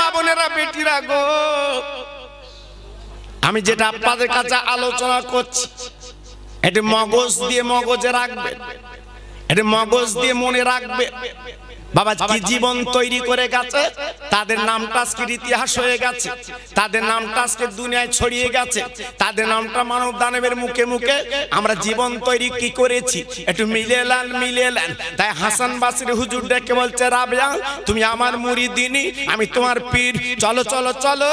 মা বোনেরা বেটিরা গো, আমি যেটা আপনাদের কাছে আলোচনা করছি এটা মগজ দিয়ে মগজে রাখবে, এটা মগজ দিয়ে মনে রাখবে। বাবা কি জীবন তৈরি করে গেছে, তাদের নামটা আজকের ইতিহাস হয়ে গেছে, তাদের নামটা আজকে দুনিয়ায় ছড়িয়ে গেছে, তাদের নামটা মানব দানবের মুখে মুখে। আমরা জীবন তৈরি কি করেছি একটু মিলেলেন। তাই হাসান বাসরি হুজুর ডেকে বলছে, রাবেয়া তুমি আমার মুরিদিনী, আমি তোমার পীর, চলো চলো চলো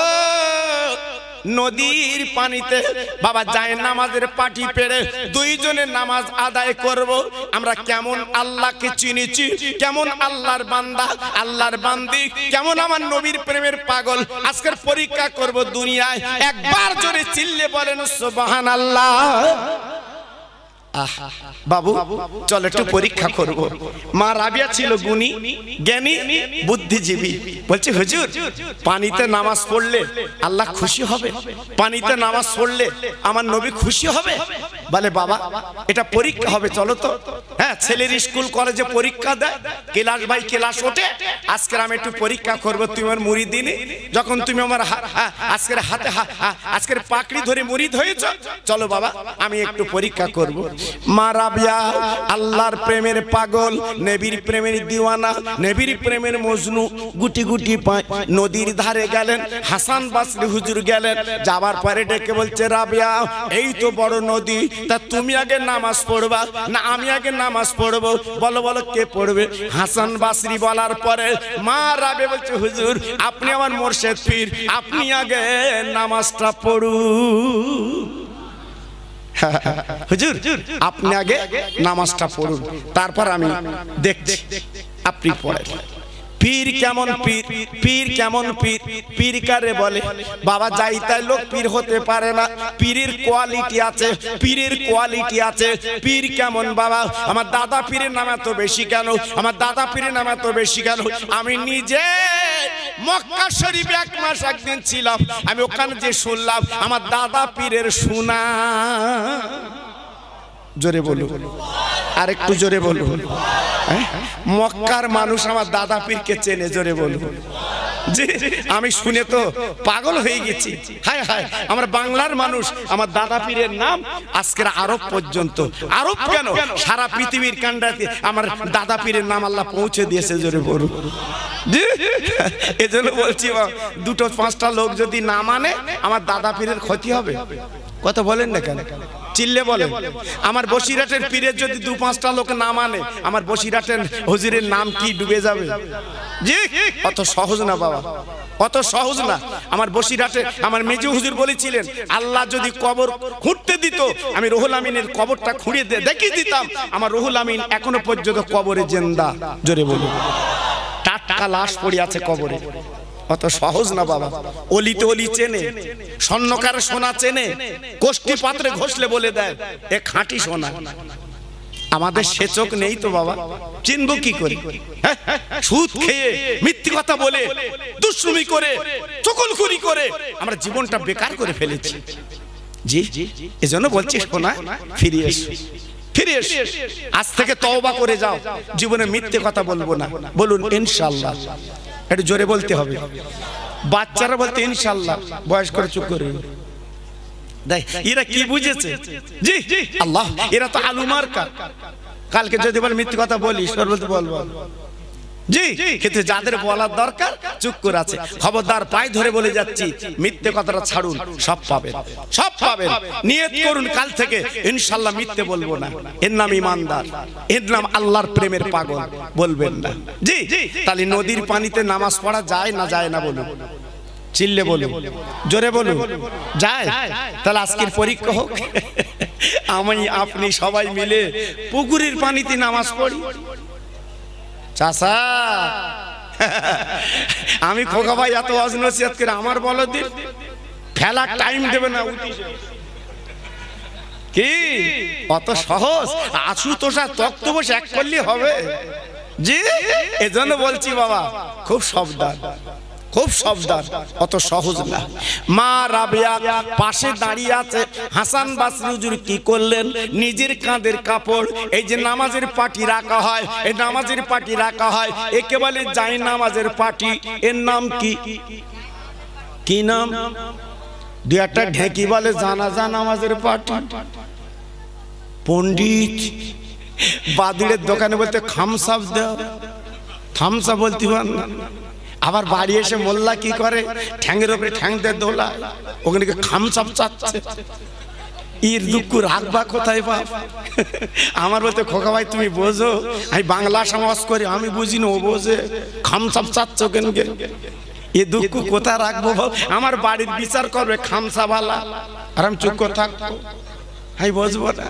নদীর পানিতে বাবা যায় নামাজের পাটি পেড়ে দুইজনের নামাজ আদায় করব। আমরা কেমন আল্লাহকে চিনেছি, কেমন আল্লাহর বান্দা, আল্লাহর বান্দি, কেমন আমার নবীর প্রেমের পাগল, আজকের পরীক্ষা করব দুনিয়ায়। একবার জোরে চিল্লে বলেন সুবহানাল্লাহ। বাবু চল একটু পরীক্ষা করব। মা রাবিয়া ছিল গুণী, জ্ঞানী, বুদ্ধিজীবী। বলছে হুজুর পানিতে নামাজ পড়লে আল্লাহ খুশি হবে, পানিতে নামাজ পড়লে আমার নবী খুশি হবে। বলে বাবা এটা পরীক্ষা হবে, চলো তো। হ্যাঁ, ছেলের স্কুল কলেজে পরীক্ষা দেয়, ক্লাস বাই ক্লাস ওঠে। আজকে আমি একটু পরীক্ষা করব, তুমি আমার মুরিদিনী, যখন তুমি আমার আজকের হাতে আজকের পাকড়ি ধরে মুরিদ হয়েছ, চলো বাবা আমি একটু পরীক্ষা করব। মা রাবিয়া আল্লাহর প্রেমের পাগল, নবীর প্রেমের দিওয়ানা, নবীর প্রেমের মজনু, গুটি গুটি পায় নদীর ধারে গেলেন। হাসান বাসরি হুজুর গেলেন, যাবার পরে ডেকে বলছে, রাবিয়া এই তো বড় নদী, তা তুমি আগে নামাজ পড়বা না আমি আগে নামাজ পড়বো? বলো বলো কে পড়বে? হাসান বাসরি বলার পরে মা রাবিয়া বলছে, হুজুর আপনি আমার মোর্শেদ পীর, আপনি আগে নামাজটা পড়ুন। হুজুর আপনি আগে নামাজটা পড়ুন, তারপর আমি দেখছি আপনি পড়েন। পীর কেমন পীর, পীর কেমন পীর, পীর কারে বলে? বাবা যাই তাই লোক পীর হতে পারে না, পীরের কোয়ালিটি আছে, পীরের কোয়ালিটি আছে। পীর কেমন বাবা? আমার দাদা পীরের নাম এত বেশি কেন, আমার দাদা পীরের নাম এত বেশি কেন? আমি নিজে মক্কা শরীফে 1 মাস একদিন ছিলাম, আমি ওখানে যে শুনলাম আমার দাদা পীরের শোনা। জোরে বলুন, আর একটু জোরে বলুন। মক্কার মানুষ আমার দাদা পীরকে চেনে, জোরে বলুন। জি আমি শুনে তো পাগল হয়ে গেছি। হায় হায়, আমার বাংলার মানুষ আমার দাদা পীরের নাম আজকের আরব পর্যন্ত, আরব কেন সারা পৃথিবীর কান্ডাতে আমার দাদা পীরের নাম আল্লাহ পৌঁছে দিয়েছে, জোরে বলুন। জি এজন্য বলছি দুটো পাঁচটা লোক যদি না মানে আমার দাদা পীরের ক্ষতি হবে। কথা বলেন না কেন? চিল্লে বলে। আমার বসিরহাটের পীরের যদি 2-5টা লোক না মানে আমার বসিরহাটের হুজুরের নাম কি ডুবে যাবে? জি অত সহজ না বাবা, অত সহজ না। আমার বসিরহাটে আমার মেজু হুজুর বলেছিলেন, আল্লাহ যদি কবর খুঁড়তে দিত আমি রুহুল আমিনের কবরটা খুঁড়ে দেখিয়ে দিতাম। আমার রুহুল আমিন এখনো পর্যন্ত কবরে জিন্দা। জোরে বলুন, টাটকা লাশ পড়ে আছে কবরে। অত সহজ না বাবা। অলিতে অলি চেনে, স্বর্ণকার সোনা চেনে, কোষ্ঠী পাত্রে ঘষলে বলে দেয় এ খাঁটি সোনা। আমাদের সে চোখ নেই তো বাবা, চিনবো কি করে? সুদ খেয়ে মিথ্যে কথা বলে দুষ্টুমি করে চকলখুরি করে আমরা জীবনটা বেকার করে ফেলেছি। জি এজন্য বলছি সোনা ফিরে এসো, ফিরে এসো। আজ থেকে তওবা করে যাও, জীবনে মিথ্যে কথা বলবো না। বলুন ইনশাআল্লাহ। একটু জোরে বলতে হবে। বাচ্চারা বলতে ইনশাআল্লাহ, বয়স করে চুপ করে। দেখ এরা কি বুঝেছে? জি আল্লাহ, এরা তো আলু মার্কা। কালকে যদি বল মিথ্যে কথা বলিস বলতে বলবো জি, কিন্তু যাদের বলার দরকার চুপ করে আছে। খবরদার পায়ে ধরে বলে যাচ্ছি, মিথ্যে কথাটা ছাড়ুন, সব পাবেন, সব পাবেন। নিয়ত করুন কাল থেকে ইনশাআল্লাহ মিথ্যে বলবো না। এর নাম ইমানদার, এর নাম আল্লাহর প্রেমের পাগল। বলবেন না জি। তাহলে নদীর পানিতে নামাজ পড়া যায় না যায় না? বলুন, চিল্লে বলুন, জোরে বলুন। যায়? তাহলে আজকের পরীক্ষা হোক, আমি আপনি সবাই মিলে পুকুরের পানিতে নামাজ পড়ি। চাচা আমি খোকা ভাই এত ওয়াজ নসিহত করে আমার বলো দিন, ফেলার টাইম দেবে না। কি অত সহজ? আছু তোষা তক্ত বসে এক করলে হবে? জি এজন্য বলছি বাবা খুব সাবধান, খুব সাবধান, অত সহজ না। মা রাবেয়া পাশে দাঁড়িয়ে আছে। হাসান বাসরি হুজুর কি করলেন, নিজের কাঁধের কাপড়, এই যে নামাজের পাটি রাখা হয়, এই নামাজের পাটি রাখা হয়, একে বলে যাই নামাজের পাটি। এর নাম কি, কি নাম? দু একটা ঢেকি বলে জানাজা নামাজের পাটি। পণ্ডিত বাদুড়ের দোকানে বলতে খামসাপ দাও, থামসা বলতে পার না। আবার বাড়ি এসে মোল্লা কি করে, ঠ্যাংয়ের উপরে ঠ্যাং দিয়ে দোলা, ওখানে খামসাপ চাচ্ছে। এর দুঃখ রাখবা কোথায় বাপ? আমার বলতে খোকা ভাই তুমি বোঝো, আমি বাংলা সমাজ করি, আমি বুঝি না, ও বোঝে। খামসাপ চাচ্ছ কেন? এ দুঃখ কোথায় রাখবো? আমার বাড়ির বিচার করবে খামসাওয়ালা, আর আমি চুপ করে থাকবো, আমি বুঝবো না।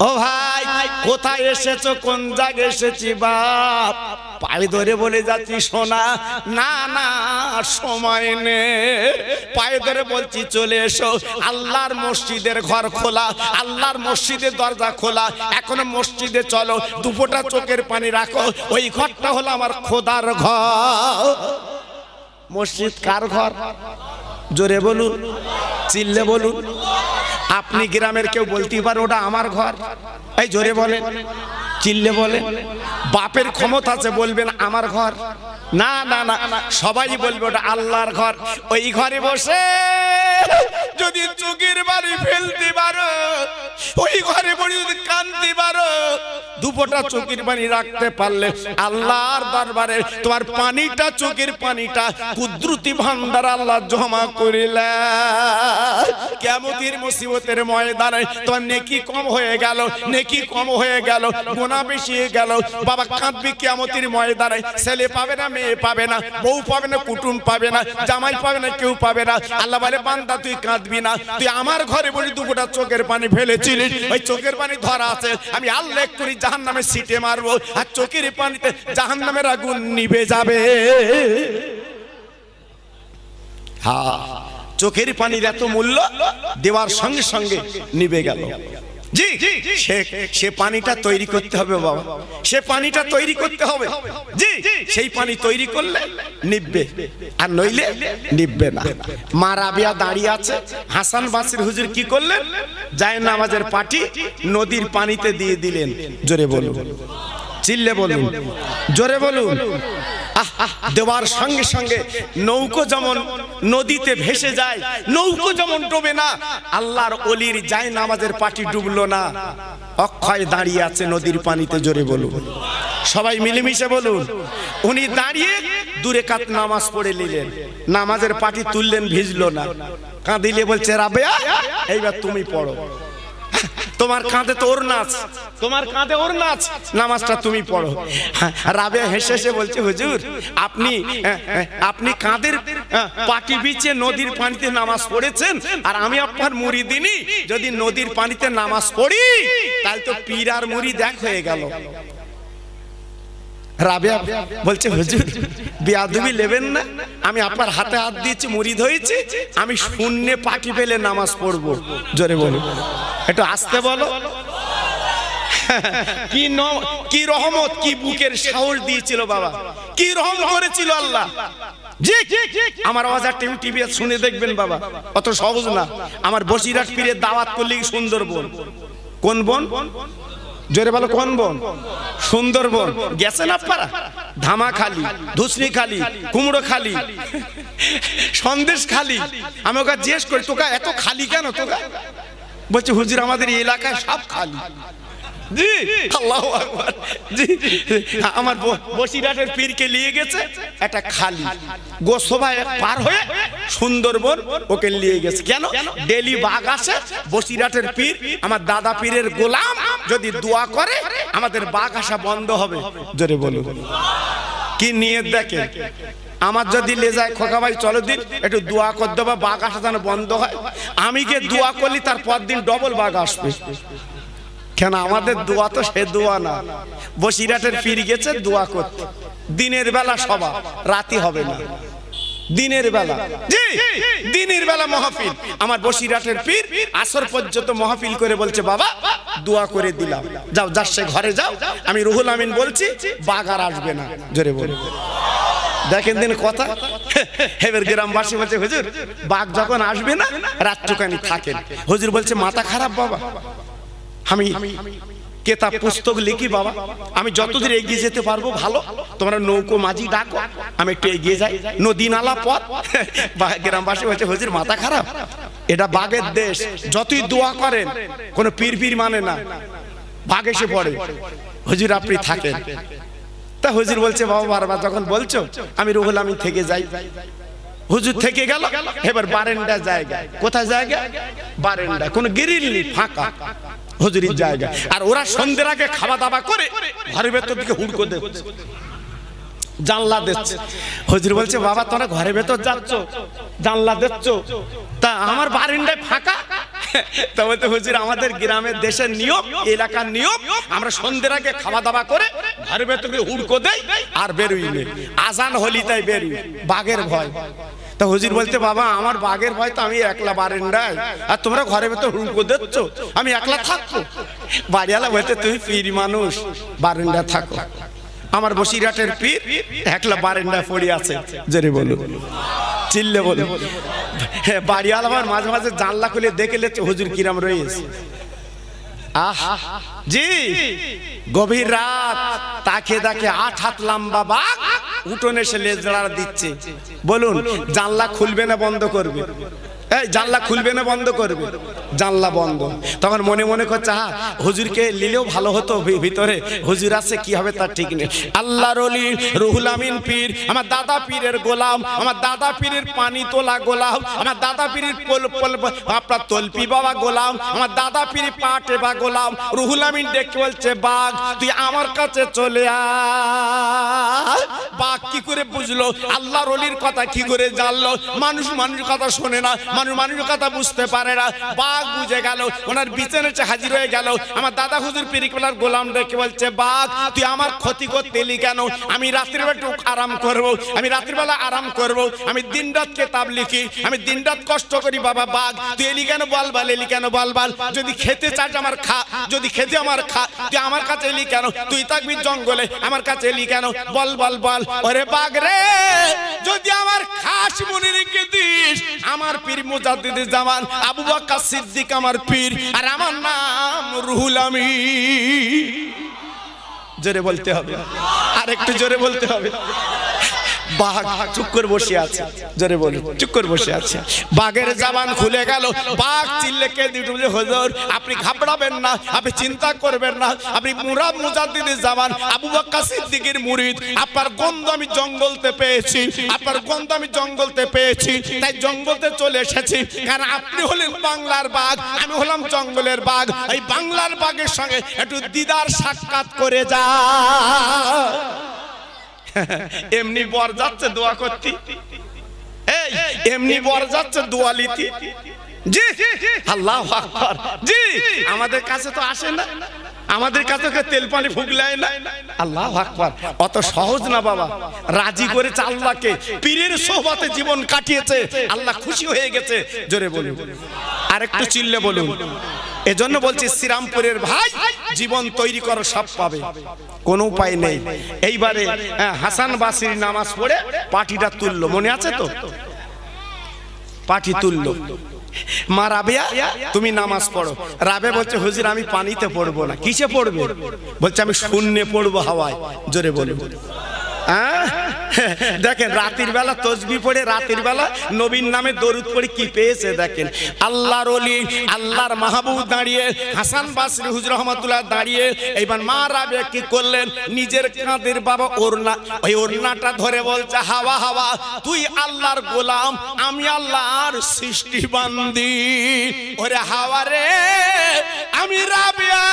ও ভাই কোথায় এসেছো, কোন জায়গায় এসেছি বাপ? পায়ে ধরে বলে যাচ্ছি শোনা, না না সময় নেই, পায়ে ধরে বলছি চলে এসো। আল্লাহর মসজিদের ঘর খোলা, আল্লাহর মসজিদের দরজা খোলা, এখন মসজিদে চলো, দুপোটা চোখের পানি রাখো। ওই ঘরটা হলো আমার খোদার ঘর। মসজিদ কার ঘর? জোরে বলুন, চিল্লে বলুন। আপনি গ্রামের কেউ বলতে পারে ওটা আমার ঘর? এই জোরে বলেন, চিল্লে বলেন। বাপের ক্ষমতা আছে, বলবেন আমার ঘর? না না না, সবাই বলবে ওটা আল্লাহর ঘর। ওই ঘরে বসে যদি চোখের বাড়ি ফেলতে পারো, ওই ঘরে বসে যদি কাঁদতে পারো, দুপোটা চোখের পানি রাখতে পারলে আল্লাহর দরবারে তোমার পানিটা, চোখের পানিটা কুদরতি ভান্ডার আল্লাহ জমা করিলে কিয়ামতের মুসিবতের ময়দানে তোমার নেকি কম হয়ে গেল, নেকি কম হয়ে গেল, গুনাহ বেশি হয়ে গেল। বাবা কাঁদবি কিয়ামতের ময়দানে, ছেলে পাবে না, মেয়ে পাবে না, বউ পাবে না, কুটুম পাবে না, জামাই পাবে না, কেউ পাবে না। আল্লাহ বলে বান্দা তুই কাঁদবি না, তুই আমার ঘরে বলি দুপোটা চোখের পানি ফেলেছিলিস, ওই চোখের পানি ধরা আছে, আমি আল্লাহ করি জাহান্নামে সিটে মারবো, আর চোখের পানিতে জাহান্নামের আগুন নিভে যাবে। হ্যাঁ, চোখের পানির এত মূল্য, দেওয়ার সঙ্গে সঙ্গে নিভে গেল। জি, সে পানিটা তৈরি করতে হবে বাবা, সে পানিটা তৈরি করতে হবে। জি, সেই পানি তৈরি করলে নিভবে, আর নইলে নিভবে না। মা রাবিয়া দাঁড়িয়ে আছে। হাসান বাসরি হুজুর কি করলেন, যায় নামাজের পাটি নদীর পানিতে দিয়ে দিলেন। জোরে বলুন, চিল্লে বলুন, জোরে বলুন। দেওয়ার সঙ্গে সঙ্গে নৌকো যেমন নদীতে ভেসে যায়, নৌকো যেমন ডুবে না, আল্লাহর ওলির যায় নামাজের পাটি ডুবলো না, অক্ষয় দাঁড়িয়ে আছে নদীর পানিতে। জোরে বলুন, সবাই মিলেমিশে বলুন। উনি দাঁড়িয়ে দূরে কাত নামাজ পড়ে নিলেন, নামাজের পাটি তুললেন, ভিজলো না। কাঁদিলে বলছে রাবেয়া এইবার তুমি পড়ো, তোমার কাঁধে তো ওর নাচ, তোমার কাঁধে ওর নাচ, নামাজটা তুমি পড়ো। রাবেয়া হেসে হেসে বলছে হুজুর আপনি কাঁধের পাটি বিছিয়ে নদীর পানিতে নামাজ পড়েছেন, আর আমি আপনার মুরিদিনী, যদি নদীর পানিতে নামাজ পড়ি তাহলে তো পীর আর মুরিদ এক হয়ে গেল। রাবেয়া বলছে হুজুর বেয়াদবি নেবেন না, আমি আপনার হাতে হাত দিয়েছি, মুরিদ হয়েছে, আমি শূন্যে পাটি ফেলে নামাজ পড়বো। জোরে বলো, একটু আসতে বলো। কি রহমত, কি বুকের সাহস দিয়েছিল বাবা, কি রহম করেছিল আল্লাহ। জি, আমার আওয়াজ আর টিভি শুনে দেখবেন বাবা, অত সহজ না। আমার বসিরহাট পীরের দাওয়াত করলে সুন্দরবন। কোন বন? জোরে বলো, কোন বন? সুন্দরবন। গেছেন আপনারা? ধামাখালি, ধুসরিখালি, কুমড়োখালি, সন্দেশখালি। আমি ওকে জিজ্ঞেস করি তোকা এত খালি কেন তোকা? বলছে হুজুর আমাদের এলাকায় সব খালি। জি, আল্লাহু আকবার। জি, আমার বসিরহাটের পীরকে নিয়ে গেছে একটা খালি গোসবা পার হয়ে সুন্দরবন, ওকে নিয়ে গেছে। কেন? ডেলি বাঘ আসে, বসিরহাটের পীর আমার দাদা পীরের গোলাম যদি দোয়া করে আমাদের বাঘ আসা বন্ধ হবে। জোরে বলুন, কি নিয়ত দেখে। আমার যদি লে যায় খোকা ভাই চলো দিন একটু দোয়া করে দেবো, বাঘ আসা যেন বন্ধ হয়। আমি গিয়ে দোয়া করলি তার পর দিন ডবল বাঘ আসবে। কেন? আমাদের দোয়া তো সে দোয়া না। বসিরহাটের পীর গেছে দোয়া করতে, দিনের বেলা সভা, রাতি হবে না, দিনের বেলা। জি, দিনের বেলা মাহফিল। আমার বসিরহাটের পীর আসর পর্যন্ত মাহফিল করে বলছে বাবা দোয়া করে দিলাম, যাও যার সে ঘরে যাও, আমি রুহুল আমিন বলছি বাঘ আর আসবে না। জোরে বল, দেখেন দিন কথা। এবার গ্রামবাসী বলছে হুজুর বাঘ যখন আসবে না রাতটুকানি থাকেন। হুজুর বলছে মাথা খারাপ বাবা, আমি কেতাব পুস্তক লিখি বাবা, আমি যতদূর এগিয়ে যেতে পারবো ভালো, তোমরা নৌকো মাঝি ডাকো, আমি একটু এগিয়ে যাই, নদী নালা পথ। গ্রামবাসী বলছে হুজুর মাথা খারাপ, এটা বাঘের দেশ, যতই দোয়া করেন কোনো পীর পীর মানে না, বাঘ এসে পড়ে, হুজুর আপনি থাকেন। তা হুজুর বলছে বাবা বারবার যখন বলছো আমি রুহুল আমিন থেকে যাই। হুজুর থেকে গেল, এবার বারেন্ডা জায়গা, কোথায় জায়গা? বারেন্ডা, কোনো গ্রিল নেই, ফাঁকা হুজুরির জায়গা। আর ওরা সন্ধ্যের আগে খাওয়া দাওয়া করে ঘরের ভেতর দিকে হুড়কো দিচ্ছে, জানলা দিচ্ছে। হুজুর বলছে বাবা তোরা ঘরের ভেতর যাচ্ছ, জানলা দিচ্ছ, তা আমার বারান্দায় ফাঁকা। তবে তো হুজুর আমাদের গ্রামের দেশের নিয়ম, এলাকার নিয়ম, আমরা সন্ধ্যের আগে খাওয়া দাওয়া করে ঘরের ভেতর হুড়কো দেই আর বেরোই নেই, আজান হলি তাই বেরোই, বাঘের ভয়। তা হুজুর বলতে বাবা আমার বাঘের ভয়, তো আমি একলা বারান্দায়, আর তোমরা ঘরের ভেতর হুড়কো দিচ্ছ, আমি একলা থাকবো। বাড়িওয়ালা বলতে তুমি পীর মানুষ, বারান্দায় থাকো। আমার বসিরহাটের পীর একলা বারান্দায় পড়ে আছে, জোরে বলো, চিল্লে বলো। হ্যাঁ, বাড়িওয়ালা আমার মাঝে মাঝে জানলা খুলে দেখে লেছে হুজুর কিরাম রয়েছে। আহ জি, গভীর রাত, তাকে দেখে 8 হাত লম্বা বাঘ উঠোনে এসে লেজ নাড়া দিচ্ছে। বলুন জানলা খুলবে না বন্ধ করবে? এই জানলা খুলবে না বন্ধ করবে? জানলা বন্ধ। তখন মনে মনে করছে হ্যাঁ হুজুরকে নিলেও ভালো হতো, ভিতরে হুজুর আছে কি হবে তার ঠিক নেই। আল্লাহর ওলি রুহুল আমিন পীর, আমার দাদা পীরের গোলাম, আমার দাদা পীরের পানি তোলা গোলাম, আমার দাদা পীরের আপনার তলপি বাবা গোলাম, আমার দাদা পীরের পাটে বা গোলাম। রুহুল আমিন ডেকে বলছে বাঘ তুই আমার কাছে চলে আয়। বাঘ কি করে বুঝলো? আল্লাহর ওলির কথা কি করে জানলো? মানুষ মানুষের কথা শোনে না, মানুষ মানুষের কথা বুঝতে পারে না। বাঘ বুঝে গেল, ওনার বিছানায় হাজির হয়ে গেল। আমার দাদা হুজুর পীরকেবলার গোলাম ডেকে বলছে বাঘ তুই আমার ক্ষতি করতে এলি কেন? আমি রাত্রিবেলা একটু আরাম করবো, আমি রাত্রিবেলা আরাম করবো, আমি দিন রাত কেতাব লিখি, আমি দিন রাত কষ্ট করি। বাবা বাঘ তুই এলি কেন বলবাল, এলি কেন বলবাল? যদি খেতে চাস আমার খা, যদি খেতে আমার খা, তুই আমার কাছে এলি কেন? তুই থাকবি জঙ্গলে, আমার কাছে এলি কেন? বল বল বল। ওরে বাঘ রে, যদি আমার খাস মনে রেখে দিস, আমার পীর মুজাদ্দিদে জামান আবু বকর সিদ্দিক আমার পীর, আর আমার নাম রুহুল আমিন। জোরে বলতে হবে, আর একটু জোরে বলতে হবে। বাঘ চুপ করে বসে আছে, জোরে বলি, চুপ করে বসে আছে। বাঘের জবান খুলে গেল, বাঘ চিল্লে কে দিল হুজুর আপনি ঘাবড়াবেন না, আপনি চিন্তা করবেন না, আপনি মুরাদ মুজাদ্দিদের জামান আবু বকর সিদ্দিকের মুরিদ, আপনার গন্ধ আমি জঙ্গলতে পেয়েছি, আপনার গন্ধ আমি জঙ্গলতে পেয়েছি, তাই জঙ্গলতে চলে এসেছি। কারণ আপনি হলেন বাংলার বাঘ, আমি হলাম জঙ্গলের বাঘ। এই বাংলার বাঘের সঙ্গে একটু দিদার সাক্ষাৎ করে যা। এমনি বর যাচ্ছে দোয়া করতে, এই এমনি বর যাচ্ছে দোয়া লিতে। জি আল্লাহু আকবার। জি আমাদের কাছে তো আসে না, আমাদের কাছে তেল পানি ফুগলায় না। আল্লাহু আকবার, অত সহজ না বাবা। রাজি করেছে আল্লাহকে, পীরের সোহবতে জীবন কাটিয়েছে, আল্লাহ খুশি হয়ে গেছে। জোরে বলুন, আর একটু চিল্লে বলুন। এজন্য বলছি শ্রীরামপুরের ভাই জীবন তৈরি করো, সব পাবে, কোনো উপায় নেই। এইবারে হাসান বাসির নামাজ পড়ে পাটিটা তুললো, মনে আছে তো? পাটি তুললো। মা রাবিয়া তুমি নামাজ পড়ো। রাবিয়া বলছে হুজুর আমি পানিতে পড়বো না। কিসে পড়বে? বলছে আমি শূন্যে পড়বো, হাওয়ায়। জোরে বলুন। দেখেন রাতের বেলা তসবিহ পড়ে, রাতের বেলা নবীর নামে দরুদ পড়ে কি পেয়েছে দেখেন। আল্লাহর ওলি, আল্লাহর মাহবুব দাঁড়িয়ে, হাসান বাসরি হুজুর রহমাতুল্লাহ দাঁড়িয়ে, এইবার মা রাবিয়া কি করলেন? নিজের কাঁধের বাবা ওড়না, ওই ওড়নাটা ধরে বলছে হাওয়া হাওয়া তুই আল্লাহর গোলাম, আমি আল্লাহর সৃষ্টি বান্দি। ওরে হাওয়া রে, আমি রাবিয়া,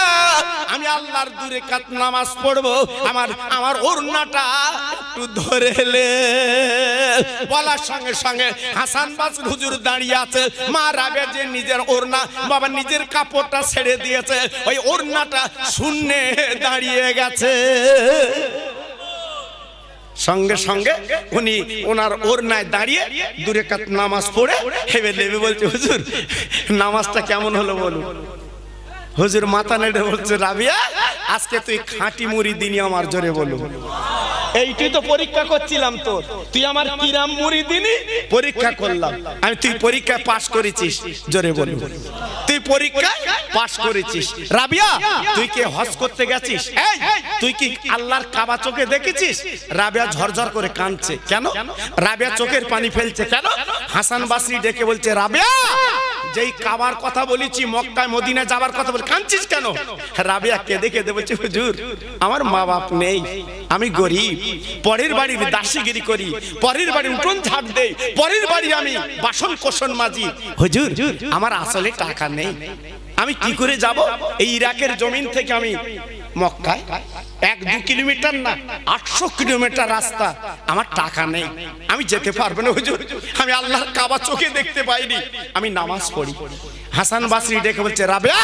আমি আল্লাহর দূরে কাত নামাজ পড়বো, আমার ওড়নাটা একটু ধরে লে। বলার সঙ্গে সঙ্গে হাসান বাসরি হুজুর দাঁড়িয়ে আছে, মা রাবিয়া যে নিজের ওড়না বাবা নিজের কাপড়টা ছেড়ে দিয়েছে, ওই ওড়নাটা শূন্যে দাঁড়িয়ে গেছে। সঙ্গে সঙ্গে উনি ওনার ওড়নায় দাঁড়িয়ে দূরে কাত নামাজ পড়ে হেবে লেবে বলছে হুজুর নামাজটা কেমন হলো বলুন। হুজুর মাথা নেড়ে বলছে রাবিয়া আজকে তুই খাঁটি মুড়ি দিনি আমার। জোরে বলুন। এইটাই তো পরীক্ষা করছিলাম তোর, তুই আমার কিরাম মুরিদিনি পরীক্ষা করলাম আমি, তুই পরীক্ষায় পাস করেছিস, জোরে বলুন তুই পরীক্ষায় পাস করেছিস। রাবিয়া তুই কি হজ করতে গেছিস? এই তুই কি আল্লাহর কাবা চোখে দেখেছিস? রাবিয়া ঝরঝর করে কাঁদছে। কেন? রাবিয়া চোখের পানি ফেলছে কেন? হাসান বাসরি ডেকে বলছে, রাবিয়া যেই কাবার কথা বলেছি, মক্কায় মদিনায় যাবার কথা বলে কাঁদছিস কেন? রাবিয়া কেঁদে কেঁদে বলছে, হুজুর আমার মা বাপ নেই, আমি গরিব, পরের বাড়ির দাসীগিরি করি, পরের বাড়ির উঠোন ঝাড় দেই, পরের বাড়ি আমি বাসন কোসন মাজি, হুজুর আমার আসলে টাকা নেই, আমি কি করে যাব? এই ইরাকের জমিন থেকে আমি মক্কায় 1-2 কিলোমিটার না 800 কিলোমিটার রাস্তা, আমার টাকা নেই, আমি যেতে পারবো না হুজুর, আমি আল্লাহর কাবা চোখে দেখতে পাইনি, আমি নামাজ পড়ি। হাসান বাসরি ডেকে বলছে, রাবিয়া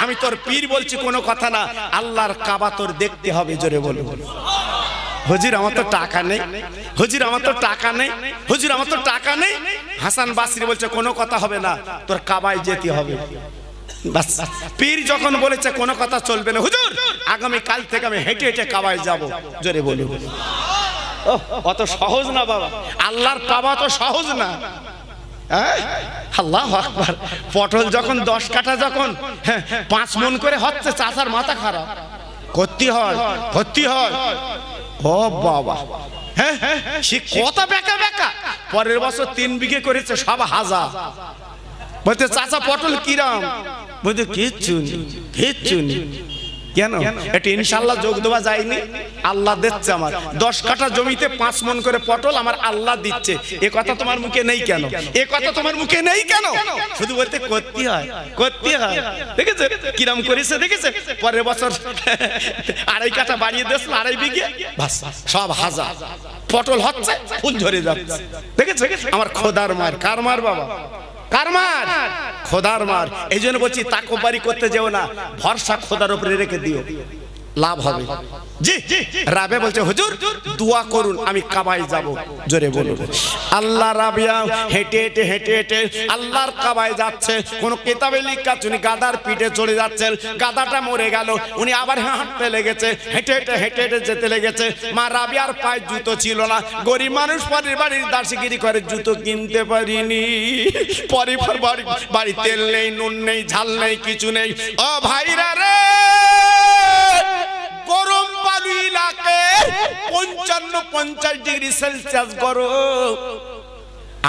আমি তোর পীর বলছি কোনো কথা না, আল্লাহর কাবা তোর দেখতে হবে, জোরে বলো। হুজুর আমার তো টাকা নেই, হুজুর আমার তো টাকা নেই, হুজুর আমার তো টাকা নেই। হাসান বাসরি বলছে, কোনো কথা হবে না, তোর কাবায় যেতে হবে। বাস পীর যখন বলেছে কোনো কথা চলবে না, হুজুর আগামী কাল থেকে আমি হেঁটে হেঁটে কাবায় যাব, জোরে বলুন। অত সহজ না বাবা, আল্লাহর কাবা তো সহজ না। আল্লাহু আকবার। পটল যখন 10 কাঠা যখন 5 মণ করে হচ্ছে, চাচার মাথা খারাপ, করতে হয় করতে হয়। ও বাবা, হ্যাঁ সে কত বেকা বেকা, পরের বছর 3 বিঘে করেছে, সব হাজা। বলতে চাচা পটল কিরাম? বলতে কিচ্ছু নেই, কিচ্ছু নেই। কেন? এটা ইনশাআল্লাহ যোগ দেওয়া যায়নি, আল্লাহ দিচ্ছে। আমার 10 কাঠা জমিতে 5 মণ করে পটল আমার আল্লাহ দিচ্ছে, এ কথা তোমার মুখে নেই কেন? এ কথা তোমার মুখে নেই কেন? শুধু বলতে করতে হয় করতে হয়। দেখেছে কিরাম করেছে, দেখেছে পরের বছর 2.5 কাঠা বাড়িয়ে দিয়েছিল, 2.5 বিঘে, বাস সব হাজার পটল হচ্ছে, ফুল ঝরে যাচ্ছে। দেখেছে আমার খোদার মার, কার মার বাবা? কার মার? খোদার মার। এই জন্য বলছি তাকব্বারি করতে যেও না, ভরসা খোদার উপরে রেখে দিও, লাভ হবে। জি রাবে বলছে, হুজুর দোয়া করুন আমি কাবায় যাব, জোরে বলুন। আল্লাহ রাবিয়া হেঁটে হেঁটে হেঁটে হেঁটে আল্লাহর কাবায় যাচ্ছে। কোন কিতাবে লেখা উনি গাদার পিঠে চড়ে যাচ্ছেন, গাদাটা মরে গেল, উনি আবার হাঁটতে লেগেছে, হেঁটে হেঁটে হেঁটে হেঁটে যেতে লেগেছে। মা রাবিয়ার পায়ে জুতো ছিল না, গরিব মানুষ, পরের বাড়ির দাসীগিরি করে জুতো কিনতে পারিনি, পরে বাড়ি তেল নেই, নুন নেই, ঝাল নেই, কিছু নেই। ও ভাইরা রে, গরম বালু এলাকায় 55-50 ডিগ্রি সেলসিয়াস গরম,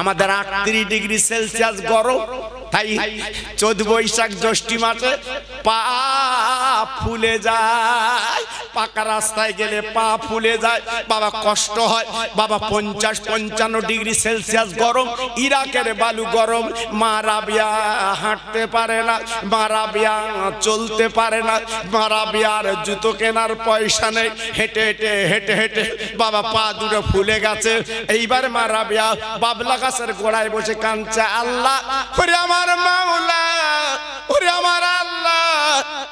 আমাদের 38 ডিগ্রি সেলসিয়াস গরম। তাই 14 বৈশাখ জ্যৈষ্ঠী মাসে পা ফুলে যায়, পাকা রাস্তায় গেলে পা ফুলে যায় বাবা, কষ্ট হয় বাবা। 50-55 ডিগ্রি সেলসিয়াস গরম, ইরাকের বালু গরম। মা রাবিয়া হাঁটতে পারে না, মা রাবিয়া চলতে পারে না, মা রাবিয়ার জুতো কেনার পয়সা নেই, হেঁটে হেঁটে হেঁটে হেঁটে বাবা পা দুটো ফুলে গেছে। এইবার মা রাবিয়া বাবলা গাছের গোড়ায় বসে কাঁদছে, আল্লাহ ওরে আমার মাওলা, ওরে আমার আল্লাহ,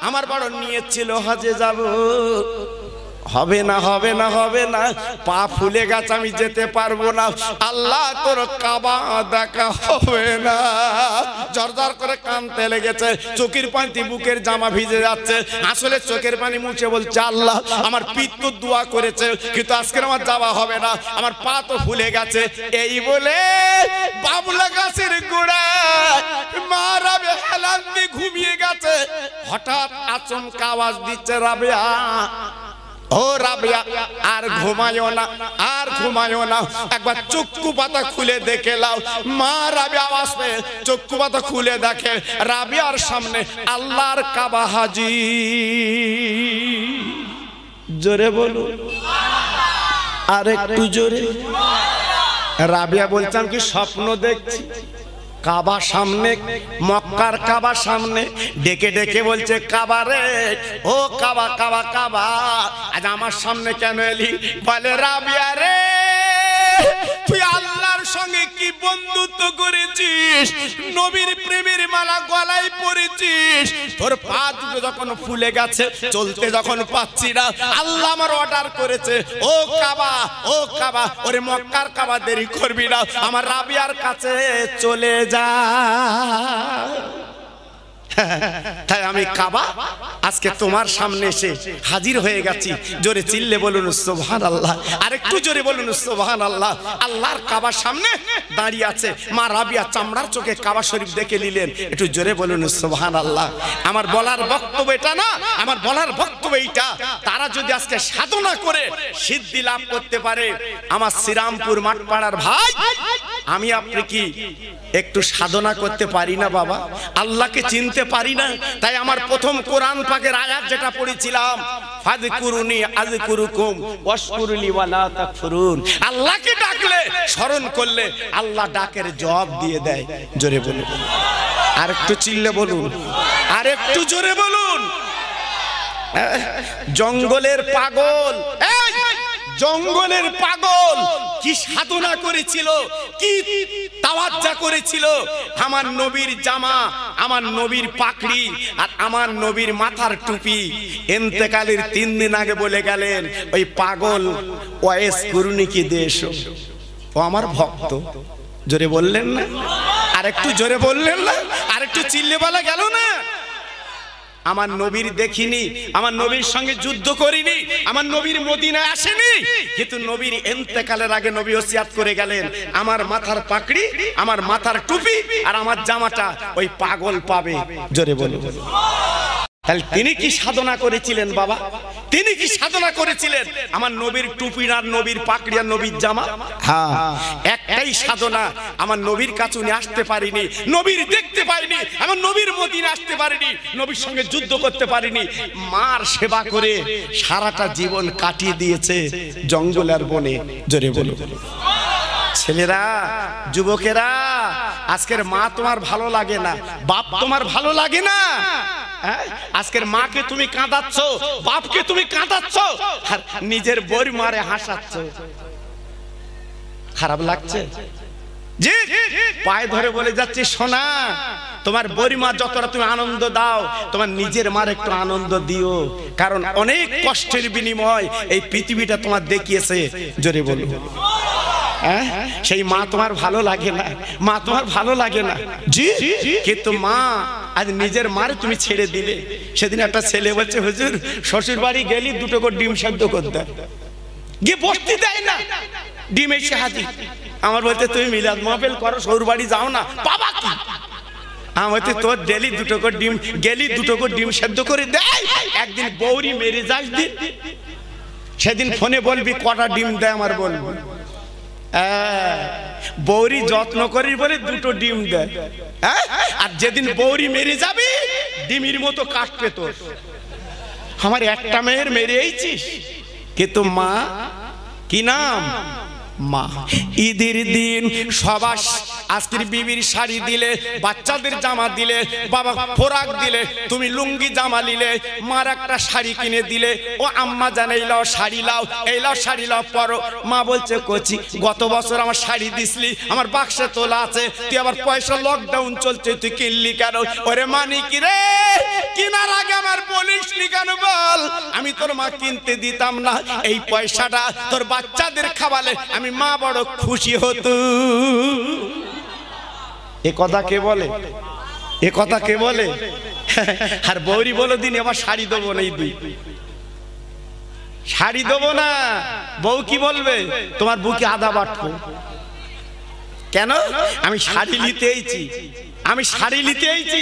আমার বড় নিয়ত ছিল হজে যাব, হবে না হবে না হবে না, পা ফুলে গেছে, আমি যেতে পারবো না, আল্লাহ তোর কাবা দেখা হবে না। জরজর করে কাঁদতে লেগেছে, চোখের পানি বুকের জামা ভিজে যাচ্ছে, আসলে চোখের পানি মুছে বলছে, আল্লাহ আমার পিঠ তো দোয়া করেছে, কিন্তু আজকে আমার যাওয়া হবে না, আমার পা তো ফুলে গেছে। এই বলে বাবলা গাছের গোড়ায় মা রাবে হেলান দিয়ে ঘুমিয়ে গেছে। হঠাৎ আচমকা আওয়াজ দিচ্ছে, রাবিয়া ও রাবিয়া আর ঘুমায়ো না, আর ঘুমায়ো না, একবার চক্ষু পাতা খুলে দেখে লাও। মা রাবিয়া আওয়াজ পেয়ে চক্ষু পাতা খুলে দেখে, রাবিয়ার সামনে আল্লাহর কাবা হাজির। জোরে বলো, আর একটু জোরে। রাবিয়া বলতাম কি স্বপ্ন দেখছি, কাবা সামনে, মক্কার কাবা সামনে, ডেকে ডেকে বলছে, কাবা রে, ও কাবা কাবা কাবা, আজ আমার সামনে কেন এলি? বলে, রাবিয়া রে, তুই আল্লাহর সঙ্গে কি বন্ধুত্ব করেছিস, নবীর প্রেমের মালা গলায় পরেছিস, তোর পা দুটো যখন ফুলে গেছে, চলতে যখন পাচ্ছি না, আল্লাহ আমার অর্ডার করেছে, ও কাবা, ও কাবা, ওরে মক্কার কাবা, দেরি করবি না, আমার রাবিয়ার কাছে চলে যা। তাই আমি কাবা আজকে তোমার সামনে এসে হাজির হয়ে গেছি। জোরে চিল্লে বলুন সুবহানাল্লাহ, আর একটু জোরে বলুন সুবহানাল্লাহ। আল্লাহর কাবার সামনে দাঁড়িয়ে আছে মা রাবিয়া, চামড়ার চোখে কাবা শরীফ দেখে নিলেন, একটু জোরে বলুন সুবহানাল্লাহ। আমার বলার বক্তব্য এটা না, আমার বলার বক্তব্য এইটা, তারা যদি আজকে সাধনা করে সিদ্ধি লাভ করতে পারে, আমার শ্রীরামপুর মাঠপাড়ার ভাই, আমি আপনি কি একটু সাধনা করতে পারি না বাবা? আল্লাহকে চিনতে পারি না? তাই আমার প্রথম কোরআন পাকের আয়াত যেটা পড়েছিলাম, ফাযকুরুনি আযকুরুকুম ওয়াশকুরুলি ওয়ালা তাকফুরুন, আল্লাহকে ডাকলে, স্মরণ করলে আল্লাহ ডাকের জবাব দিয়ে দেয়। জোরে বলুন, আর একটু চিল্লে বলুন, আর একটু জোরে বলুন। জঙ্গলের পাগল, জঙ্গলের পাগল কি সাধনা করেছিল, কি তাওয়াজ্জা করেছিল। আমার নবীর জামা, আমার নবীর পাকড়ি, আর আমার নবীর মাথার টুপি ইন্তেকালের 3 দিন আগে বলে গেলেন, ওই পাগল ওয়াইস কুরুনি কি দেশ, ও আমার ভক্ত। জোরে বললেন না? আর একটু জোরে বললেন না? আর একটু চিল্লে বলা গেল না? আমার নবীর দেখিনি, আমার নবীর সঙ্গে যুদ্ধ করিনি, আমার নবীর মদিনায় আসেনি, কিন্তু নবীর ইন্তেকালের আগে নবী ওসিয়াত করে গেলেন, আমার মাথার পাকড়ি, আমার মাথার টুপি আর আমার জামাটা ওই পাগল পাবে। জোরে বলুন। তাহলে তিনি কি সাধনা করেছিলেন বাবা? তিনি কি সাধনা করেছিলেন? আমার নবীর টুপি আর নবীর পাকড়ি আর নবীর জামা, হ্যাঁ একটাই সাধনা। আমার নবীর কাছে উনি আসতে পারিনি, নবীর দেখতে পারিনি, আমার নবীর মদিনা আসতে পারিনি, নবীর সঙ্গে যুদ্ধ করতে পারিনি, মার সেবা করে সারাটা জীবন কাটিয়ে দিয়েছে জঙ্গলের বনে। জোরে বলো। ছেলেরা, যুবকেরা, আজকের মা তোমার ভালো লাগে না, বাপ তোমার ভালো লাগে না। আজকের মাকে তুমি কাঁদাচ্ছ, বাপকে তুমি কাঁদাচ্ছ, আর নিজের বউর মারে হাসাচ্ছ। খারাপ লাগছে? জি, পায়ে ধরে বলে যাচ্ছি, সোনা, তোমার বউর মা যতটা তুমি আনন্দ দাও, তোমার নিজের মার একটু আনন্দ দিও, কারণ অনেক কষ্টের বিনিময় এই পৃথিবীটা তোমার দেখিয়েছে। জোরে বলো। সেই মা তোমার ভালো লাগে না, মা তোমার ভালো লাগে না। জি, কিন্তু মা আজ নিজের মার তুমি ছেড়ে দিলে। সেদিন একটা ছেলে বলছে, হুজুর শ্বশুর বাড়ি গেলি 2 করে ডিম সেদ্ধ করতে, গিয়ে বসতে দেয় না, ডিম এসে হাজির। আমার বলতে, তুমি মিলাদ মাহফিল করো, শ্বশুর বাড়ি যাও না, বাবা কি? আমার তোর ডেলি 2 করে ডিম, গেলি 2 করে ডিম সেদ্ধ করে দেয়, একদিন বৌরি মেরে যাস দিন, সেদিন ফোনে বলবি কটা ডিম দেয়, আমার বলবো বৌরি যত্ন করি বলে 2 ডিম দেয়, আর যেদিন বৌরি মেরে যাবি ডিমের মতো কাটবে তোর। আমার একটা মেয়ের মেরেইছিস, কিন্তু মা কি নাম? মা। ঈদের দিন সবার আজকের বিবির শাড়ি দিলে, বাচ্চাদের জামা দিলে, বাবা ফোরাক দিলে, তুমি লুঙ্গি জামা নিলে, মার একটা শাড়ি কিনে দিলে, ও আম্মা জান এই লাও শাড়ি লাও, এই লাও শাড়ি লাও পরো। মা বলছে, কচি গত বছর আমার শাড়ি দিসলি, আমার বাক্সে তোলা আছে, তুই আবার পয়সা, লকডাউন চলছে, তুই কিনলি কেন? ওরে মানি কি রে, কেনার আগে আমার বলিসলি কেন বল? আমি তোর মা কিনতে দিতাম না, এই পয়সাটা তোর বাচ্চাদের খাওয়ালে আমি মা বড় খুশি হতো। এ কথা কে বলে? এ কথা কে বলে? আর বৌরি বলো দিন এবার শাড়ি দেবো না, দুই শাড়ি দেবো না। বউ কি বলবে? তোমার বুকে আদা বাটবো কেন? আমি শাড়ি নিতে এইছি, আমি শাড়ি নিতে এইছি।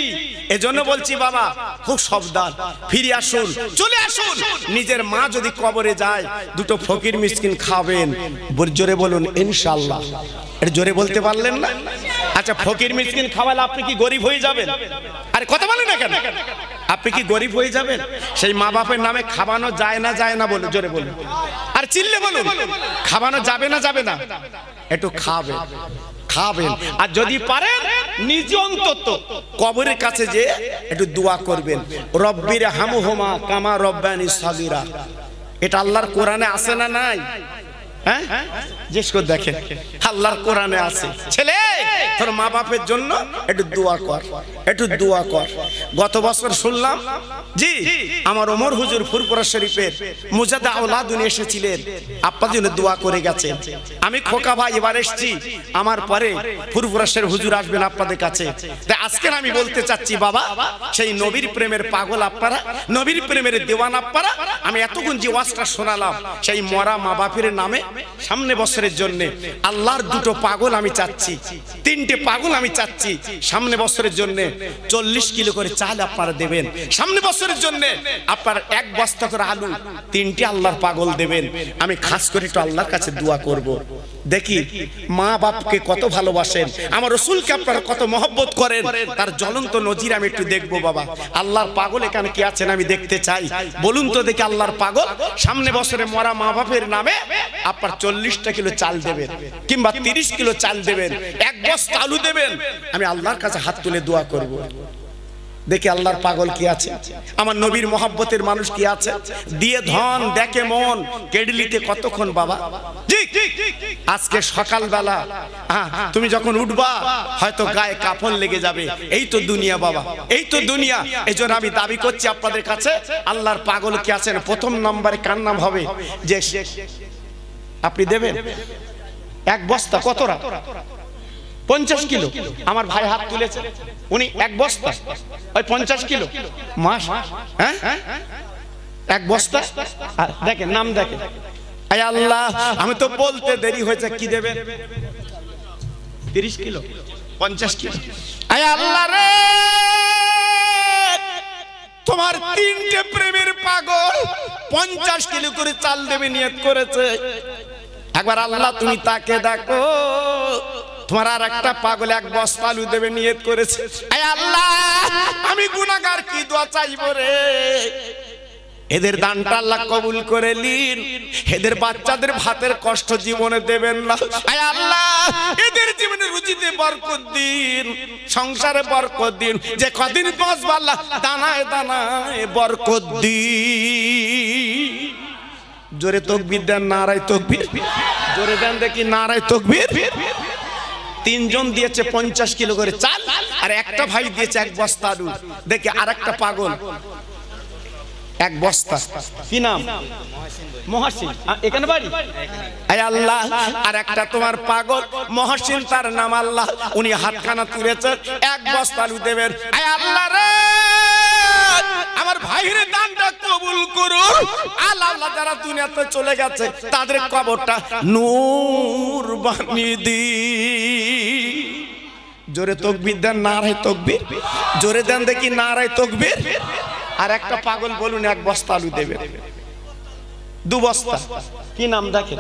এজন্য বলছি বাবা, খুব সাবধান, ফিরে আসুন, চলে আসুন। নিজের মা যদি কবরে যায়, 2 ফকির মিসকিন খাবেন। জোরে বলুন ইনশাআল্লাহ। এটা জোরে বলতে পারলেন না? আচ্ছা, ফকির মিসকিন খাওয়ালে আপনি কি গরিব হয়ে যাবেন? আরে কথা বলেন না কেন? আপনি কি গরিব হয়ে যাবেন? সেই মা বাপের নামে খাওয়ানো যায় না, যায় না বলে জোরে বলুন, আর চিল্লে বলুন। খাওয়ানো যাবে না, যাবে না? একটু খাবেন, খাবেন। আর যদি পারেন নিজে অন্তত কবরের কাছে যে একটু দোয়া করবেন, রব্বির হামহুমা কামা রব্বানি সাগীরা। এটা আল্লাহর কোরআনে আছে না নাই? হ্যাঁ, জিজ্ঞেস করে দেখেন, আল্লাহর কোরআনে আছে। ছেলে তোর মা বাপের জন্য একটু দোয়া কর, একটু দোয়া কর। গত বছর শুনলাম জি আমার ওমর হুজুর ফুরফুরা শরীফের মুজাদ্দা আওলাদ উনি এসেছিলেন, আপনাদের জন্য দোয়া করে গেছেন। আমি খোকা ভাই এবার এসেছি, আমার পরে ফুরফুরা শরীফ হুজুর আসবেন আপনাদের কাছে। তাই আজকে আমি বলতে চাচ্ছি বাবা, সেই নবীর প্রেমের পাগল আপনারা, নবীর প্রেমের দেওয়ান আপনারা। আমি এতক্ষণ যে ওয়াজটা শোনালাম সেই মরা মা বাপের নামে সামনে বছরের জন্য আল্লাহর দুটো পাগল আমি চাচ্ছি, তিনটে পাগল আমি চাচ্ছি সামনে বছরের জন্য 40 কিলো করে চাল আপনারা দেবেন। সামনে বছরের জন্য আপনার 1 বস্তা করে আলু, 3টে আল্লাহর পাগল দেবেন। আমি খাস করে একটু আল্লাহর কাছে দোয়া করব, দেখি মা বাপকে কত ভালোবাসেন, আমার রসুলকে আপনারা কত মহব্বত করেন, তার জ্বলন্ত নজির আমি একটু দেখবো বাবা। আল্লাহর পাগল এখানে কি আছেন আমি দেখতে চাই, বলুন তো দেখি আল্লাহর পাগল সামনে বছরে মরা মা বাপের নামে আপনার 40টা কিলো চাল দেবেন কিংবা 30 কিলো চাল দেবেন, 1 বস্তা আলু দেবেন। আমি আল্লাহর কাছে হাত তুলে দোয়া করব, দেখি আল্লাহর পাগল কি আছে, আমার নবীর মহব্বতের মানুষ কি আছে। দিয়ে ধন দেখে মন, কেডলিতে কতক্ষণ বাবা। আজকে সকালবেলা তুমি যখন উঠবা হয়তো গায়ে কাফন লেগে যাবে। এই তো দুনিয়া বাবা, এই তো দুনিয়া। এই জন্য আমি দাবি করছি আপনাদের কাছে আল্লাহর পাগল কি আছেন, প্রথম নম্বরে কার নাম হবে যে আপনি দেবেন 1 বস্তা। কতটা? 50 কিলো। আমার ভাই হাত তুলেছে, উনি 1 বস্তা ওই 50 কিলো মাস, হ্যাঁ 1 বস্তা। দেখেন নাম দেখেন। আয় আল্লাহ, আমি তো বলতে দেরি হয়েছে, কি দেবেন? 30 কিলো 50 কিলো। আয় আল্লাহ রে, তোমার 3টে প্রেমের পাগল 50 কিলো করে চাল দেবে নিয়ত করেছে। একবার আল্লাহ তুমি তাকে দেখো, তোমার আর একটা পাগল 1 বস্তা আলু দেবে নিয়ত করেছে। আয় আল্লাহ, আমি গুনাহগার কি দোয়া চাইবো রে, এদের দানটা আল্লাহ কবুল করে নিন, এদের বাচ্চাদের ভাতের কষ্ট জীবনে দেবেন না। আয় আল্লাহ, এদের জীবনে রুজিতে বরকত দিন, সংসারে বরকত দিন, যে কদিন বাঁচবে আল্লাহ দানায় দানায় বরকত দিন। জোরে তাকবীর দেন, নারায়ে তাকবীর। জোরে দেন দেখি নারায়ে তাকবীর। 3 জন দিয়েছে 50 কিলো করে চাল, আর একটা ভাই দিয়েছে 1 বস্তা আলু। দেখি আর একটা পাগল 1 বস্তা, কি নাম? মহসিন, এখানে বাড়ি। আয় আল্লাহ, আর একটা তোমার পাগল মহসিন, তার নাম আল্লাহ, উনি হাতখানা তুলেছেন 1 বস্তা আলু দেবেন। আয় আল্লাহ রে, আমার ভাইয়ের দানটা কবুল করুন। আল্লাহ আল্লাহ, যারা দুনিয়াতে চলে গেছে তাদের কবরটা নূর বানিয়ে দিন। জোরে তাকবীর দেন, নারায়ে তাকবীর। জোরে দেন দেখি নারায়ে তাকবীর। আর একটা পাগল বলুন 1 বস্তা আলু দেবেন, 2 বস্তা। কি নাম দেখেন?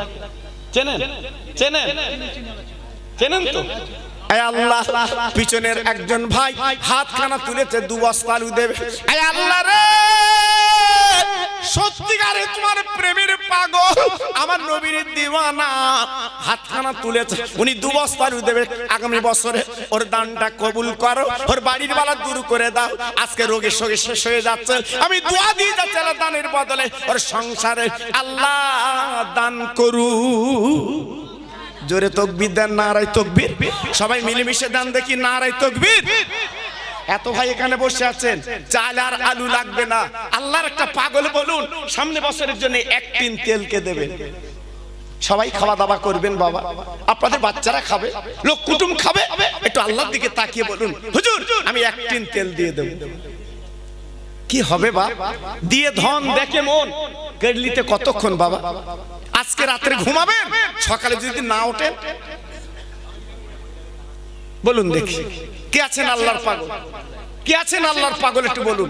চেনেন? চেনেন? চেনেন তো? আয় আল্লাহ, পিছনের একজন ভাই হাতখানা তুলেছে 2 বস্তা আলু দেবে। আয় আল্লাহ রে, সত্যিকারে তোমার প্রেমের পাগল আমার নবীর দিওয়ানা হাতখানা তুলেছে, উনি 2 বস্তা আলু দেবে। আগামী বছরে ওর দানটা কবুল করো, ওর বাড়ির বালা দূর করে দাও। আজকে রোগে শোকে শেষ হয়ে যাচ্ছে, আমি দোয়া দিয়ে যাচ্ছি আল্লাহ দানের বদলে ওর সংসারে আল্লাহ দান করু। জোরে তাকবীর দেন, নারায়ে তাকবীর। সবাই মিলেমিশে দান দেখি নারায়ে তাকবীর। এত ভাই এখানে বসে আছেন, চাল আর আলু লাগবে না। আল্লাহর একটা পাগল বলুন সামনে বছরের জন্য 1 টিন তেলকে দেবেন। সবাই খাওয়া দাওয়া করবেন বাবা, আপনাদের বাচ্চারা খাবে, লোক কুটুম খাবে। একটু আল্লাহর দিকে তাকিয়ে বলুন, হুজুর আমি 1 টিন তেল দিয়ে দেব। কি হবে বাবা? দিয়ে ধন দেখে মন, কেডলিতে কতক্ষণ বাবা? আজকে রাত্রে ঘুমাবেন, সকালে যদি না ওঠেন বলুন দেখি কে আছেন আল্লাহর পাগল? কে আছেন আল্লাহর পাগল? একটু বলুন।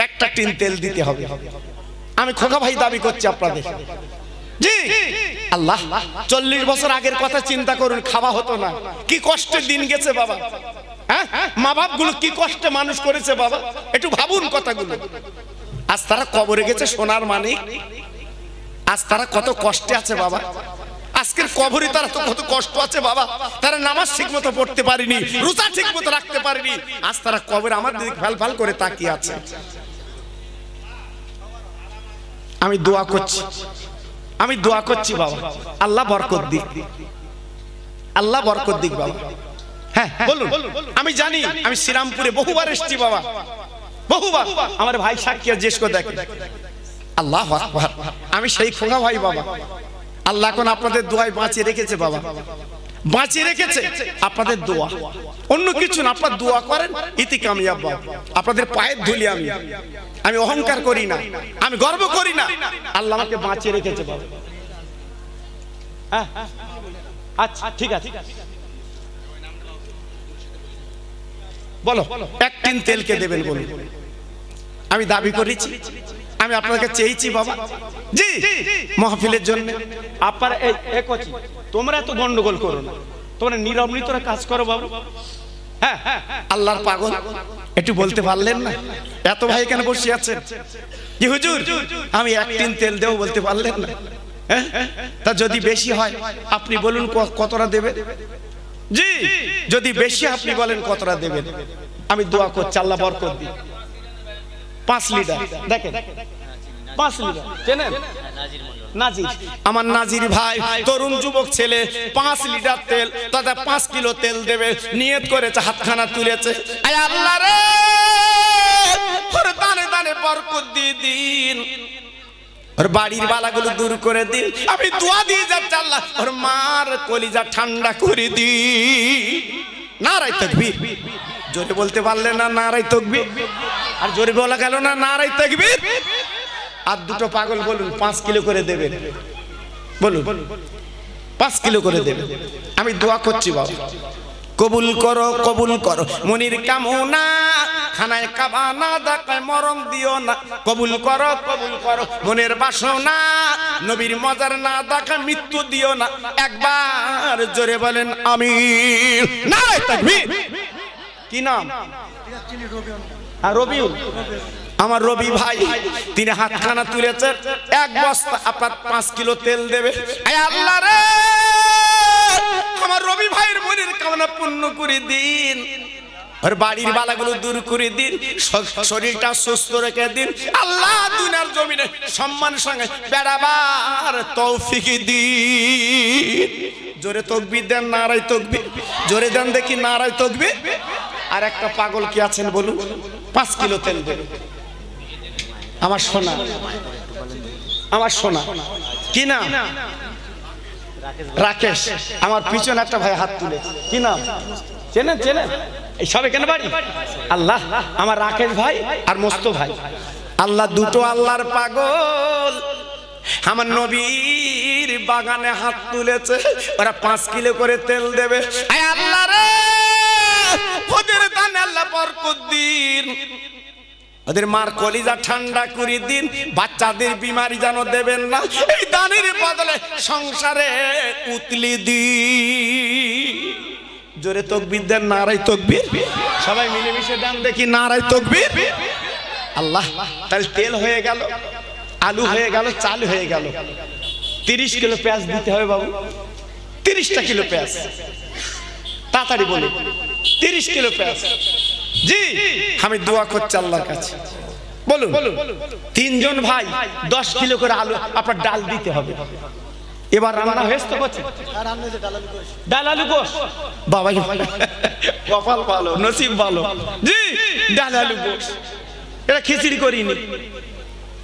1টা টিন তেল দিতে হবে। আমি খোকা ভাই দাবি করছি আপনাদের, জি আল্লাহ 40 বছর আগের কথা চিন্তা করুন, খাওয়া হতো না, কি কষ্টের দিন গেছে বাবা। হ্যাঁ, মা বাপ গুলো কি কষ্টে মানুষ করেছে বাবা, একটু ভাবুন কথাগুলো। আজ তারা কবরে গেছে সোনার মানিক, আজ তারা কত কষ্টে আছে বাবা। আজকের কবরে তারা তো কত কষ্ট আছে বাবা, তারা নামাজ ঠিকমতো পড়তে পারেনি, রোজা ঠিকমতো রাখতে পারেনি, আজ তারা কবরে আমার দিকে ফাল ফাল করে তাকিয়ে আছে। আমি দোয়া করছি, আমি দোয়া করছি বাবা, আল্লাহ বরকত দিক, আল্লাহ বরকত দিক বাবা। হ্যাঁ বলুন। আমি জানি, আমি শ্রীরামপুরে বহুবার এসেছি বাবা, বহুবার। আমার ভাই সাক্ষী জিজ্ঞেস করে দেখে। আল্লাহু আকবার। আমি সেই খোকা ভাই বাবা। আল্লাহ এখন আপনাদের দোয়ায় বাঁচিয়ে রেখেছে বাবা, বাঁচিয়ে রেখেছে আপনাদের দোয়া, অন্য কিছু না। আপনার দোয়া করেন ইতি কামিয়াব বাবা। আপনাদের পায়ের ধুলি আমি, আমি অহংকার করি না, আমি গর্ব করি না। আল্লাহ আমাকে বাঁচিয়ে রেখেছে বাবা। আচ্ছা ঠিক আছে, বলো এক টিন তেলকে দেবেন বলুন। আমি দাবি করেছি, আমি আপনাকে চেয়েছি বাবা জি মাহফিলের জন্য। আপনারা তোমরা এত গন্ডগোল করো না, তোমরা নীরব নীতরা কাজ করো বাবা। হ্যাঁ আল্লাহর পাগল একটু বলতে পারলেন না? এত ভাই এখানে বসে আছেন যে হুজুর আমি এক টিন তেল দেবো, বলতে পারলেন না? হ্যাঁ তা যদি বেশি হয় আপনি বলুন কতটা দেবেন? জি যদি বেশি আপনি বলেন কতটা দেবেন, আমি দোয়া করছি আল্লাহ বরকত দিন। 5 লিটার দেখেন, 5 লিটার চেনেন? নাজির, আমার নাজির ভাই তরুণ যুবক ছেলে 5 লিটার তেল দাদা 5 কিলো তেল দেবে নিয়ত করেছে, হাতখানা তুলেছে। আয় আল্লাহ রে ওর দানে দানে বরকত দিয়ে দিন, ওর বাড়ির বালাগুলো দূর করে দিন। আমি দোয়া দিয়ে যাচ্ছি আল্লাহ ওর মার কলিজা ঠান্ডা করে দিন। নারায়ে তাকবীর। জোরে বলতে পারলেন না নারায়ে তাকবীর? আর জোরে বলা গেল না নারায়ে তাকবীর? আর দুটো পাগল বলুন 5 কিলো করে দেবেন, বলুন 5 কিলো করে দেবেন। আমি দোয়া করছি বাবা কবুল করো, কবুল করো মনির কামনা, খানায় কাবা না দেখায় মরণ দিও না। কবুল করো, কবুল করো মনের বাসনা, নবীর মজার না দেখা মৃত্যু দিও না। একবার জোরে বলেন আমিন। নারায়ে তাকবীর। কি নাম? রবিউল। আমার রবি ভাই তিনি হাতখানা তুলেছেন, 1 বস্তা আপনার 5 কিলো তেল দেবে। আয় আল্লাহ রে আমার রবি ভাইয়ের মনের কামনা পূর্ণ করে দিন, ওর বাড়ির বালাগুলো দূর করে দিন, শরীরটা সুস্থ রেখে দিন। আল্লাহ দুনিয়ার জমিনে সম্মানের সঙ্গে বেড়াবার তৌফিক দিন। জোরে তাকবীর দেন, নারায়ে তাকবীর। জোরে দেন দেখি নারায়ে তাকবীর। আর একটা পাগল কি আছেন বলুন? 5 কিলো তেল দেবে। আমার সোনা, আমার সোনা কি নাম? রাকেশ। আমার পিছনে একটা ভাই হাত তুলে, কি নাম? চেনেন? চেনেন? এই সব এখানে বাড়ি। আল্লাহ আমার রাকেশ ভাই আর মস্ত ভাই। আল্লাহ দুটো আল্লাহর পাগল আমার নবীর বাগানে হাত তুলেছে, ওরা 5 কিলো করে তেল দেবে। আয় আল্লাহ রে ওদের দানে আল্লাহ বরকত দিন, ওদের মার কলিজা ঠান্ডা করে দিন, বাচ্চাদের বিমারি যেন দেবেন না। এই দানের বদলে সংসারে উতলি দিন। জোরে তাকবীর দেন, নারায়ে তাকবীর। সবাই মিলেমিশে দেন দেখি নারায়ে তাকবীর। আল্লাহ তাহলে তেল হয়ে গেল, আলু হয়ে গেল, চাল হয়ে গেল। 30 কিলো পেঁয়াজ দিতে হবে বাবু, 30টা কিলো পেঁয়াজ। তাড়াতাড়ি বলুন 30 কিলো পেঁয়াজ। জি আমি দোয়া করছি আল্লাহর কাছে, বলুন 3 জন ভাই 10 কিলো করে আলু আপনার ডাল দিতে হবে। এবার রান্না হয়েছে তো? করছে ডাল আলু গোশ। বাবা কপাল ভালো, নসিব ভালো। জি ডাল আলু গোশ, এটা খিচুড়ি করিনি,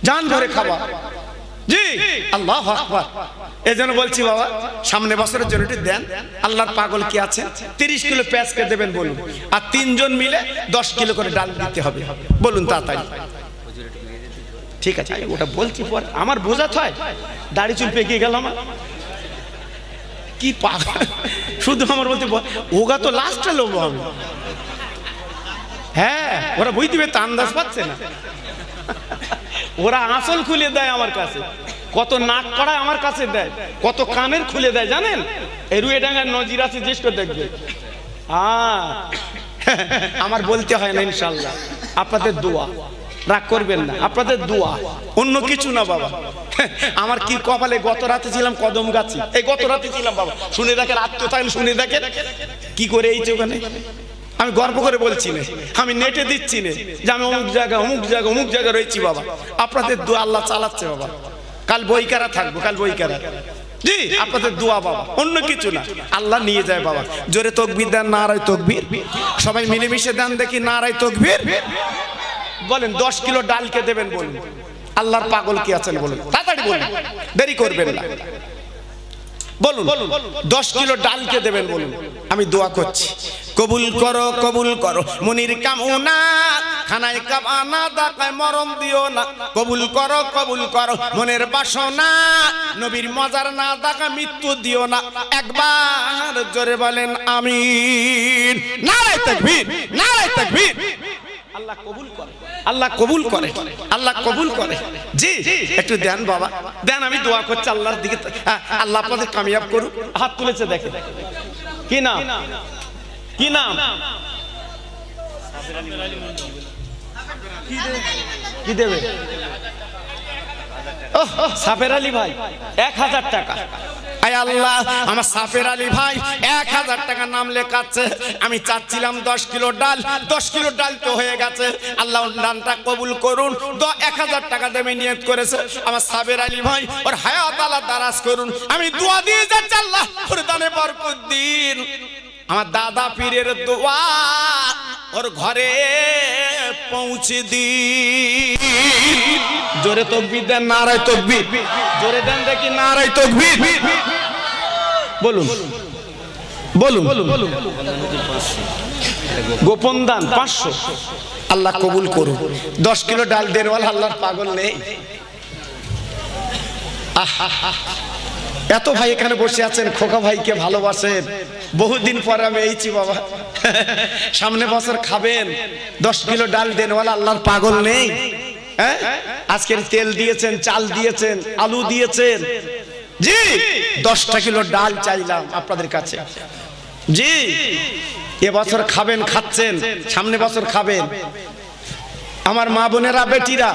জান ভরে খাওয়া। জি আল্লাহু আকবার। এজন্য বলছি বাবা সামনে বছরের জন্য একটু দেন। আল্লাহর পাগল কি আছে 30 কিলো পেঁয়াজ কে দেবেন বলুন, আর 3 জন মিলে 10 কিলো করে ডাল দিতে হবে। বলুন তাড়াতাড়ি। ঠিক আছে ওটা বলছি পর, আমার বোঝাতে হয়। দাড়ি চুল পেকে গেল আমার, কি পাগল শুধু আমার বলতে ওগা তো লাস্টে লোক হবে। হ্যাঁ ওরা বই দিবে তা আন্দাজ পাচ্ছে না, ওরা আঁচল খুলে দেয় আমার কাছে, কত নাক কড়ায় আমার কাছে দেয়, কত কানের খুলে দেয় জানেন? এই রুয়েডাঙ্গার নজির আছে, জিজ্ঞেস করে দেখবে। আমার বলতে হয় না ইনশাল্লাহ। আপনাদের দোয়া, রাগ করবেন না, আপনাদের দোয়া, অন্য কিছু না বাবা। আমার কি কপালে, গত রাতে ছিলাম কদম গাছি, এই গত রাতে ছিলাম বাবা। শুনে দেখেন, আত্ম থাকলে শুনে দেখেন কি করে এই ওখানে। আমি গর্ব করে বলছি না, আমি নেটে দিচ্ছি না যে আমি অমুক জায়গা অমুক জায়গা অমুক জায়গা রয়েছি বাবা। আপনাদের দোয়া আল্লাহ চালাচ্ছে বাবা। কাল বইকারা থাকবো, কাল বইকারা জি আপনাদের দোয়া বাবা, অন্য কিছু না, আল্লাহ নিয়ে যায় বাবা। জোরে তাকবীর দেন, নারায়ে তাকবীর। সবাই মিলেমিশে দেন দেখি, নারায়ে তাকবীর। বলেন 10 কিলো ডাল কে দেবেন বলুন? আল্লাহর পাগল কি আছেন বলুন, তাড়াতাড়ি বলুন, দেরি করবেন না। বলুন 10 কিলো ডাল কে দেবেন বলুন? আমি দোয়া করছি, কবুল করো মনির কামনা, খানায় কাবানা দাকায় মরম দিও না। কবুল করো মনের বাসনা, নবীর মজার না দাকা মৃত্যু দিও না। একবার জোরে বলেন আমিন। নারায়ে তাকবীর, নারায়ে তাকবীর। আল্লাহ কবুল করে, আল্লাহ কবুল করে, আল্লাহ কবুল করে। জি একটু দেন বাবা, দেন, আমি দোয়া করছি আল্লাহর দিকে। আল্লাহ আপনাদের কামিয়াব করুন। হাত তুলেছে দেখে, কি নাম, কি নাম? কি দেবে? সাফের আলী ভাই 1000 টাকা। আয় আল্লাহ, আমার সাফের আলী ভাই 1000 টাকা নাম লেখাচ্ছে। আমি চাচ্ছিলাম 10 কিলো ডাল, 10 কিলো ডাল তো হয়ে গেছে। আল্লাহ দানটা কবুল করুন। 1000 টাকা দেবে নিয়ত করেছে আমার সাফের আলী ভাই, ওর হায়াত আল্লাহ দারাজ করুন। আমি দোয়া দিয়ে যাচ্ছি, আল্লাহ ওর দানে বরকত দিন। আমার দাদা পীরের দোয়া ওর ঘরে পৌঁছে দিন। জোরে তাকবীর দেন, নারায়ে তাকবীর। জোরে দেন দেখি, নারায়ে তাকবীর। বলুন বলুন। গোপন দান 500। আল্লাহ কবুল করুন। 10 কিলো ডাল দেনওয়ালা আল্লাহর পাগল নেই। এত ভাই এখানে বসে আছেন, খোকা ভাইকে ভালোবাসেন। বহুদিন পরে আমি এইছি বাবা, সামনে বছর খাবেন। 10 কিলো ডাল দেনওয়ালা আল্লাহর পাগল নেই। হ্যাঁ, আজকের তেল দিয়েছেন, চাল দিয়েছেন, আলু দিয়েছেন। জি 10টা কিলো ডাল চাইলাম আপনাদের কাছে। জি এবছর খাবেন, খাচ্ছেন, সামনে বছর খাবেন। আমার মা বোনেরা, বেটিরা